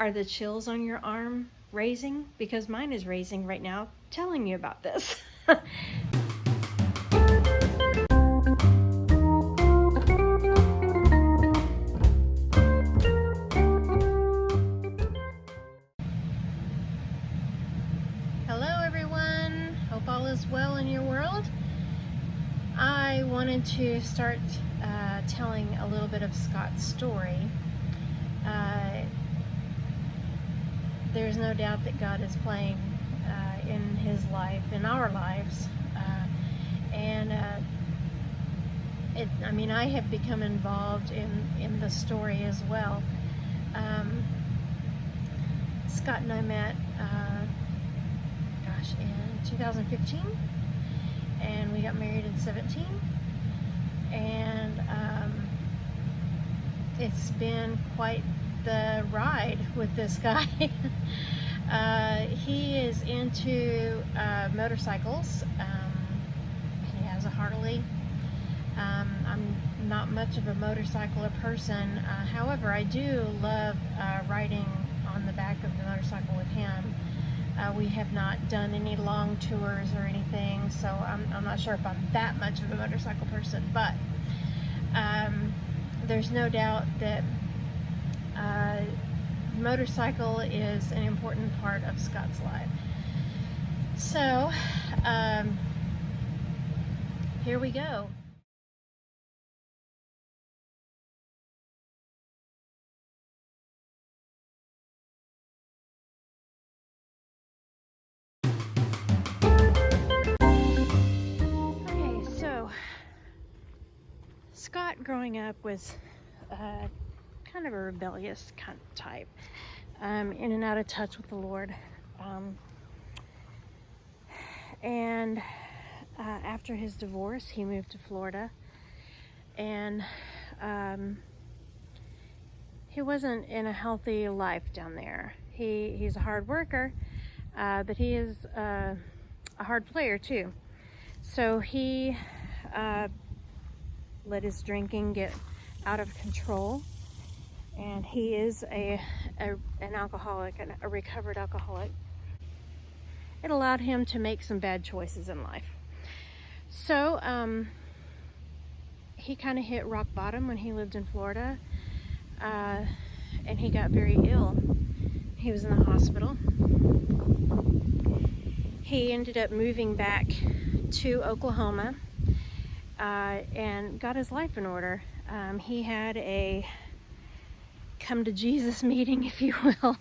Are the chills on your arm raising? Because mine is raising right now telling you about this. Hello everyone, hope all is well in your world. I wanted to start telling a little bit of Scott's story. There's no doubt that God is playing in his life, in our lives, I have become involved in the story as well. Scott and I met, in 2015, and we got married in 17, and it's been quite the ride with this guy. He is into motorcycles. He has a Harley. I'm not much of a motorcycler person. However, I do love riding on the back of the motorcycle with him. We have not done any long tours or anything, so I'm not sure if I'm that much of a motorcycle person, but there's no doubt that motorcycle is an important part of Scott's life. So here we go. Okay, so Scott growing up was kind of a rebellious kind of type, in and out of touch with the Lord, and after his divorce he moved to Florida, and he wasn't in a healthy life down there. He's a hard worker, but he is a hard player too. So he let his drinking get out of control, and he is an alcoholic, a recovered alcoholic. It allowed him to make some bad choices in life. So he kind of hit rock bottom when he lived in Florida, and he got very ill. He was in the hospital. He ended up moving back to Oklahoma and got his life in order. He had a come to Jesus meeting, if you will.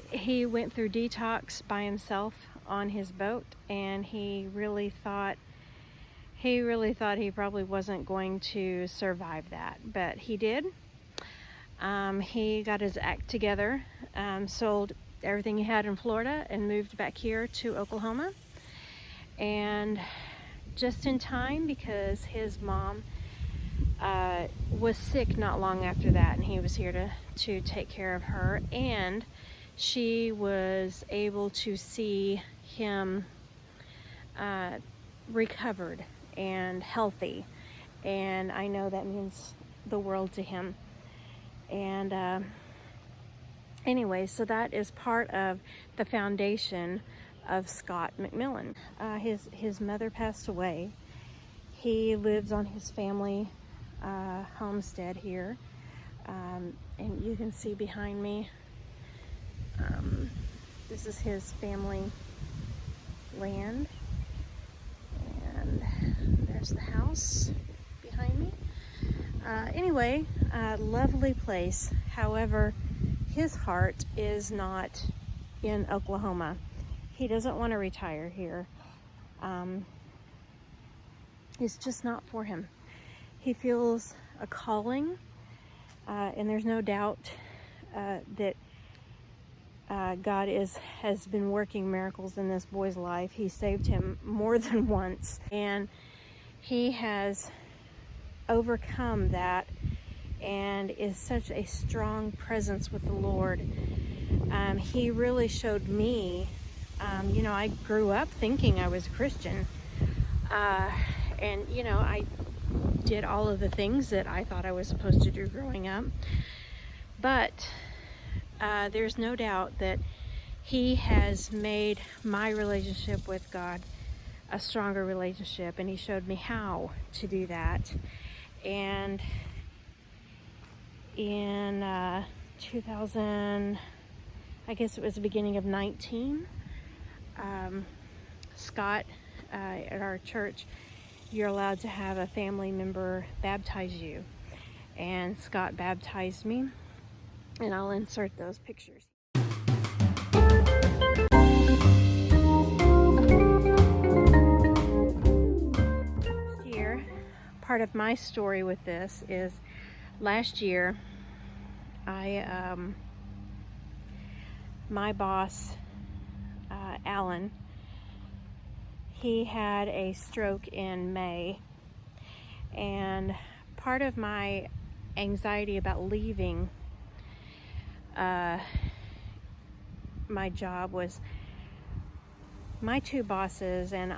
He went through detox by himself on his boat, and he really thought he probably wasn't going to survive that, but he did. He got his act together, sold everything he had in Florida and moved back here to Oklahoma, and just in time, because his mom was sick not long after that, and he was here to take care of her, and she was able to see him recovered and healthy, and I know that means the world to him. And anyway, so that is part of the foundation of Scott McMillan. His mother passed away. He lives on his family homestead here, and you can see behind me, this is his family land, and there's the house behind me. Anyway, lovely place. However, his heart is not in Oklahoma. He doesn't want to retire here. It's just not for him. He feels a calling, and there's no doubt that God has been working miracles in this boy's life. He saved him more than once, and he has overcome that and is such a strong presence with the Lord. He really showed me, I grew up thinking I was a Christian, and I did all of the things that I thought I was supposed to do growing up, but there's no doubt that he has made my relationship with God a stronger relationship, and he showed me how to do that. And in 2000, I guess it was the beginning of 19, Scott, at our church, you're allowed to have a family member baptize you. And Scott baptized me, and I'll insert those pictures. Last year, part of my story with this is last year, my boss, Alan, he had a stroke in May, and part of my anxiety about leaving my job was my two bosses and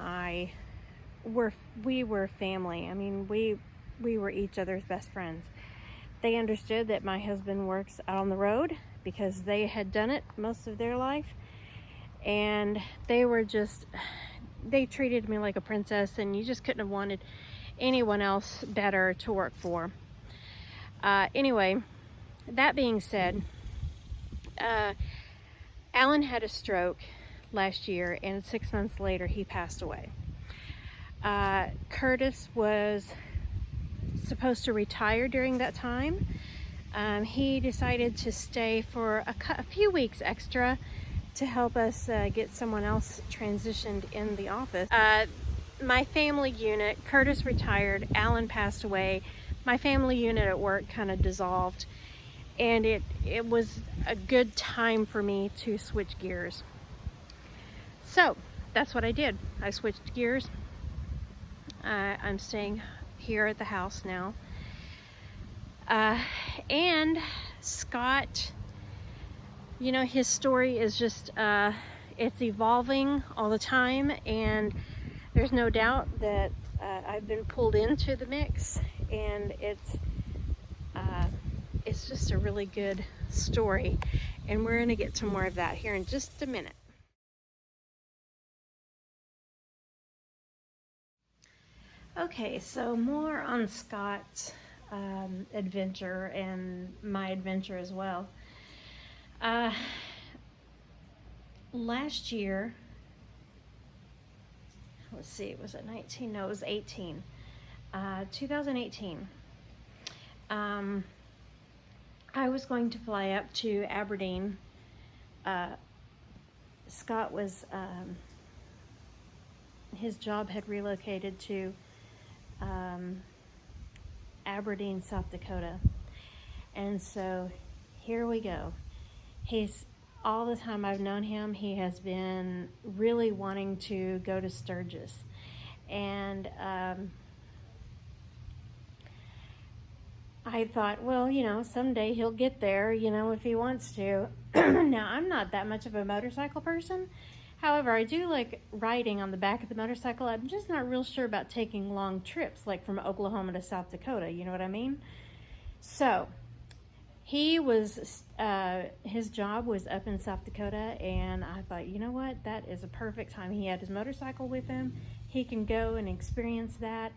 we were family. I mean, we were each other's best friends. They understood that my husband works out on the road because they had done it most of their life, and they treated me like a princess, and you just couldn't have wanted anyone else better to work for. Anyway, that being said, Alan had a stroke last year, and 6 months later he passed away. Curtis was supposed to retire during that time. He decided to stay for a few weeks extra to help us get someone else transitioned in the office. My family unit, Curtis retired, Alan passed away. My family unit at work kind of dissolved, and it was a good time for me to switch gears. So that's what I did. I switched gears. I'm staying here at the house now. And Scott, you know, his story is just, it's evolving all the time, and there's no doubt that I've been pulled into the mix, and it's just a really good story, and we're going to get to more of that here in just a minute. Okay, so more on Scott's adventure and my adventure as well. Last year, let's see, was it 19? No, it was 18. 2018. I was going to fly up to Aberdeen. Scott was, his job had relocated to Aberdeen, South Dakota. And so here we go. He's, all the time I've known him, he has been really wanting to go to Sturgis. And I thought, well, you know, someday he'll get there, you know, if he wants to. Now, I'm not that much of a motorcycle person. However, I do like riding on the back of the motorcycle. I'm just not real sure about taking long trips, like from Oklahoma to South Dakota, you know what I mean? So, he was, his job was up in South Dakota, and I thought, you know what, that is a perfect time. He had his motorcycle with him. He can go and experience that.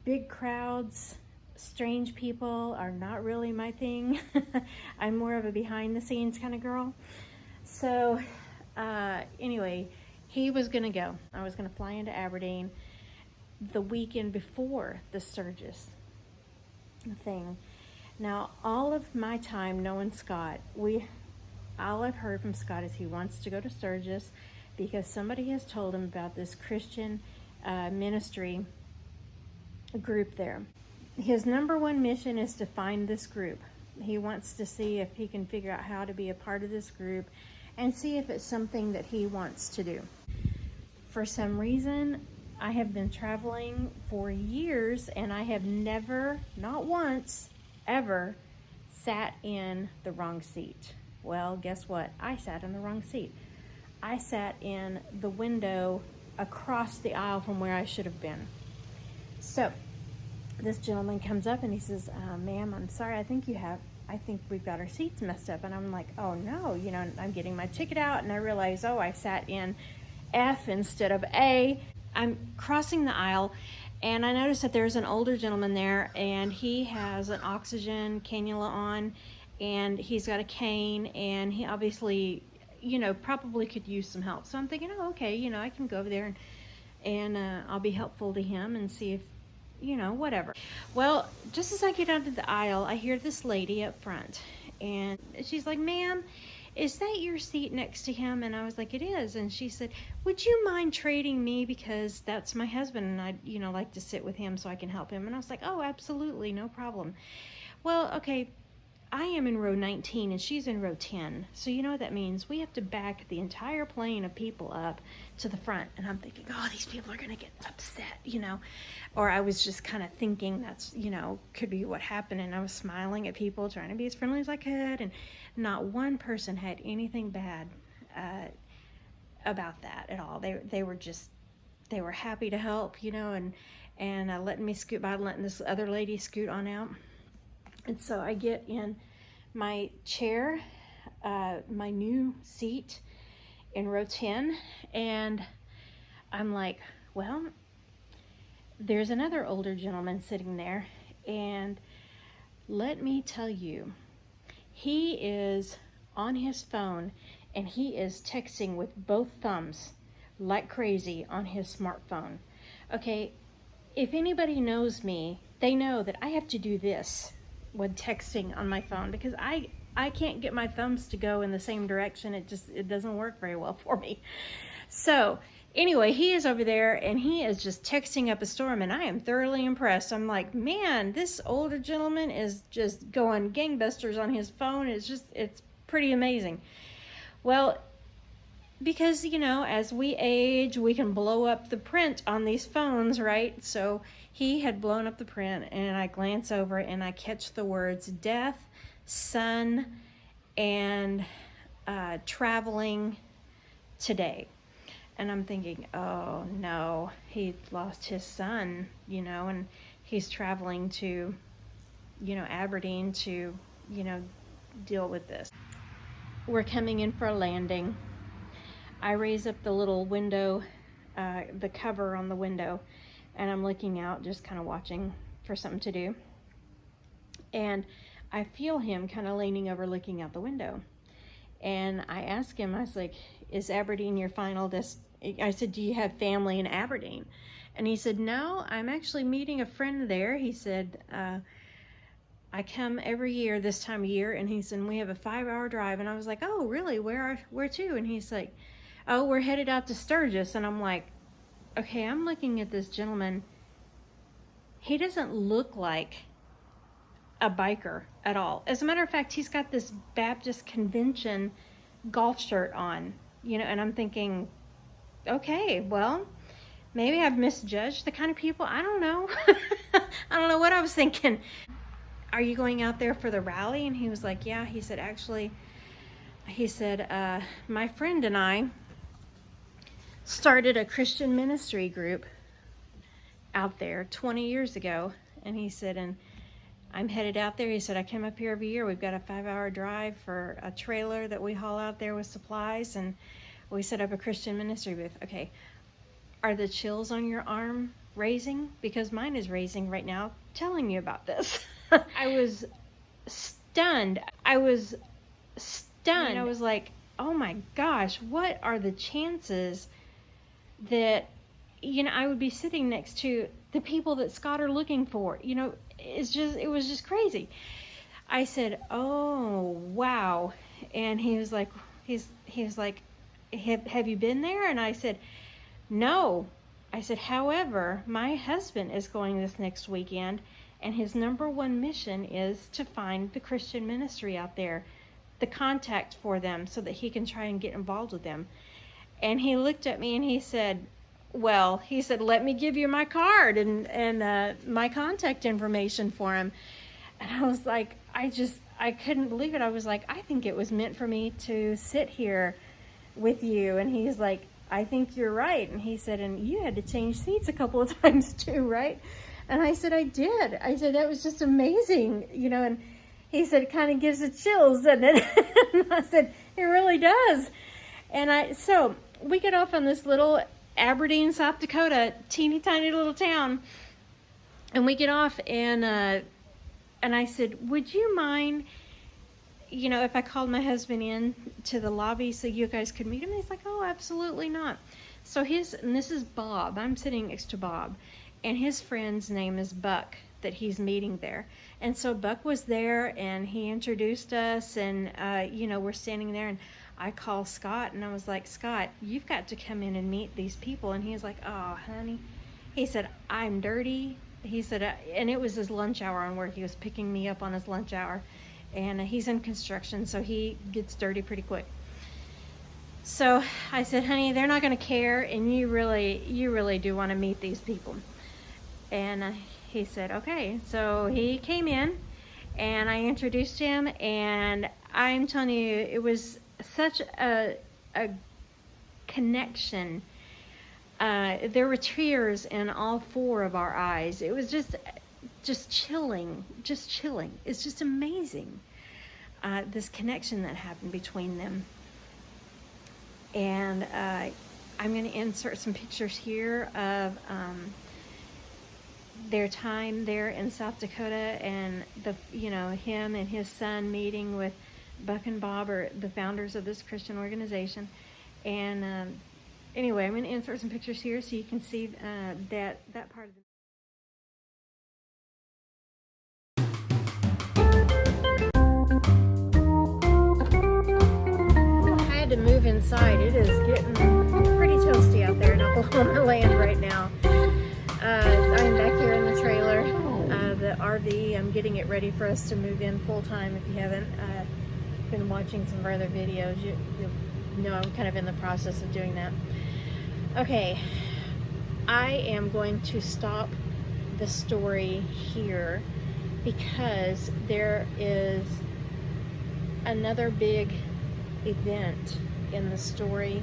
Big crowds, strange people are not really my thing. I'm more of a behind-the-scenes kind of girl. So, anyway, he was going to go. I was going to fly into Aberdeen the weekend before the Sturgis thing. Now, all of my time knowing Scott, all I've heard from Scott is he wants to go to Sturgis because somebody has told him about this Christian ministry group there. His number one mission is to find this group. He wants to see if he can figure out how to be a part of this group and see if it's something that he wants to do. For some reason, I have been traveling for years, and I have never, not once, ever sat in the wrong seat. Well, guess what? I sat in the wrong seat. I sat in the window across the aisle from where I should have been. So this gentleman comes up and he says, ma'am, I'm sorry, I think you have I think we've got our seats messed up. And I'm like, oh no, you know, I'm getting my ticket out, and I realize, oh, I sat in F instead of A. I'm crossing the aisle, and I noticed that there's an older gentleman there, and he has an oxygen cannula on, and he's got a cane, and he obviously, you know, probably could use some help. So I'm thinking, oh, okay, you know, I can go over there and I'll be helpful to him and see if, you know, whatever. Well, just as I get out of the aisle, I hear this lady up front, and she's like, ma'am, is that your seat next to him? And I was like, it is. And she said, would you mind trading me, because that's my husband, and I'd, you know, like to sit with him so I can help him. And I was like, oh, absolutely, no problem. Well, okay, I am in row 19 and she's in row 10. So you know what that means? We have to back the entire plane of people up to the front. And I'm thinking, oh, these people are going to get upset, you know. Or I was just kind of thinking that's, you know, could be what happened. And I was smiling at people, trying to be as friendly as I could. And not one person had anything bad about that at all. They were happy to help, you know, and letting me scoot by, letting this other lady scoot on out. And so I get in my chair, my new seat in row 10, and I'm like, well, there's another older gentleman sitting there, and let me tell you, he is on his phone, and he is texting with both thumbs like crazy on his smartphone. Okay, if anybody knows me, they know that I have to do this when texting on my phone, because I can't get my thumbs to go in the same direction. It doesn't work very well for me. So anyway, he is over there and he is just texting up a storm, and I am thoroughly impressed. I'm like, man, this older gentleman is just going gangbusters on his phone. It's pretty amazing. Well, because, you know, as we age, we can blow up the print on these phones, right? So he had blown up the print, and I glance over and I catch the words death, son, and traveling today. And I'm thinking, oh no, he lost his son, you know, and he's traveling to, you know, Aberdeen to, you know, deal with this. We're coming in for a landing. I raise up the little window, the cover on the window, and I'm looking out, just kind of watching for something to do. And I feel him kind of leaning over, looking out the window. And I ask him, I was like, is Aberdeen your final I said, do you have family in Aberdeen? And he said, no, I'm actually meeting a friend there. He said, I come every year this time of year. And he said, we have a 5-hour drive. And I was like, oh, really? Where to? And he's like, oh, we're headed out to Sturgis. And I'm like, okay, I'm looking at this gentleman. He doesn't look like a biker at all. As a matter of fact, he's got this Baptist convention golf shirt on, you know, and I'm thinking, okay, well, maybe I've misjudged the kind of people. I don't know. I don't know what I was thinking. Are you going out there for the rally? And he was like, yeah. He said, actually, my friend and I started a Christian ministry group out there 20 years ago. And he said, and I'm headed out there. He said, I come up here every year. We've got a 5-hour drive for a trailer that we haul out there with supplies, and we set up a Christian ministry booth. Okay, are the chills on your arm raising? Because mine is raising right now telling you about this. I was stunned. I was I was like, oh my gosh, what are the chances that, you know, I would be sitting next to the people that Scott are looking for? You know, it was just crazy. I said, oh, wow. And he was like, have you been there? And I said, no. I said, however, my husband is going this next weekend, and his number one mission is to find the Christian ministry out there, the contact for them, so that he can try and get involved with them. And he looked at me and he said, well, he said, let me give you my card and my contact information for him. And I was like, I couldn't believe it. I was like, I think it was meant for me to sit here with you. And he's like, I think you're right. And he said, and you had to change seats a couple of times too, right? And I said, I did. I said, that was just amazing, you know. And he said, it kind of gives it chills, doesn't it? And I said, it really does. And so we get off on this little Aberdeen, South Dakota, teeny tiny little town. And we get off, and I said, would you mind, if I called my husband in to the lobby so you guys could meet him? And he's like, oh, absolutely not. So and this is Bob. I'm sitting next to Bob, and his friend's name is Buck that he's meeting there. And so Buck was there, and he introduced us, and we're standing there, and I call Scott, and I was like, Scott, you've got to come in and meet these people. And he was like, oh, honey. He said, I'm dirty. He said, and it was his lunch hour on work. He was picking me up on his lunch hour, and he's in construction, so he gets dirty pretty quick. So I said, honey, they're not going to care, and you really do want to meet these people. And he said, okay. So he came in, and I introduced him, and I'm telling you, it was such a connection. There were tears in all four of our eyes. It was just chilling. It's just amazing, this connection that happened between them. And I'm going to insert some pictures here of their time there in South Dakota, and him and his son meeting with Buck and Bob, are the founders of this Christian organization. And anyway, I'm going to insert some pictures here so you can see that part of the. I had to move inside. It is getting pretty toasty out there in Oklahoma land right now. I'm back here in the trailer, the RV. I'm getting it ready for us to move in full time. If you haven't been watching some of our other videos, you know I'm kind of in the process of doing that. Okay, I am going to stop the story here because there is another big event in the story,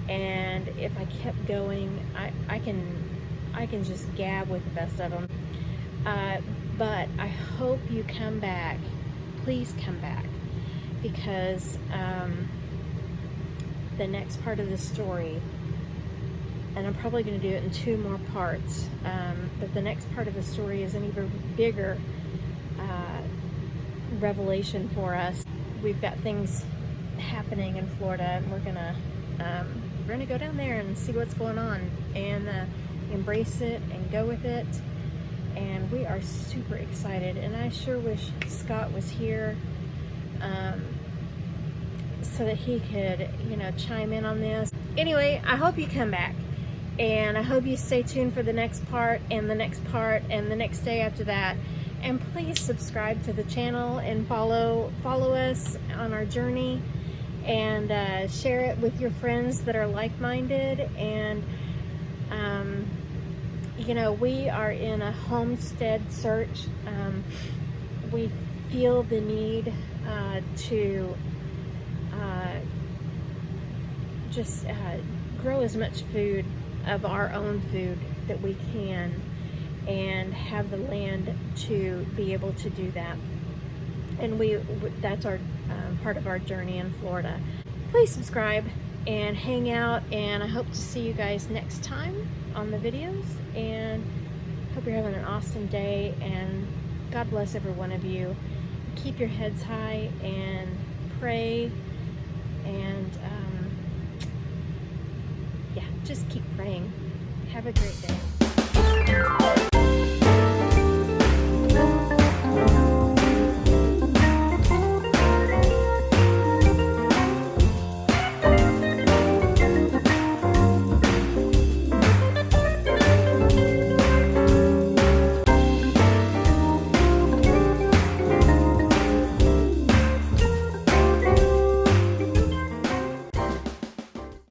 and if I kept going, I can just gab with the best of them. But I hope you come back. Please come back, because the next part of the story, and I'm probably going to do it in 2 more parts, but the next part of the story is an even bigger revelation for us. We've got things happening in Florida, and we're gonna go down there and see what's going on, and embrace it and go with it. And we are super excited, and I sure wish Scott was here so that he could chime in on this. Anyway, I hope you come back, and I hope you stay tuned for the next part, and the next part, and the next day after that. And please subscribe to the channel and follow us on our journey, and share it with your friends that are like-minded. And we are in a homestead search. We feel the need to just grow as much food, of our own food, that we can, and have the land to be able to do that. And that's our part of our journey in Florida. Please subscribe and hang out, and I hope to see you guys next time on the videos, and hope you're having an awesome day, and God bless every one of you. Keep your heads high and pray, and just keep praying. Have a great day.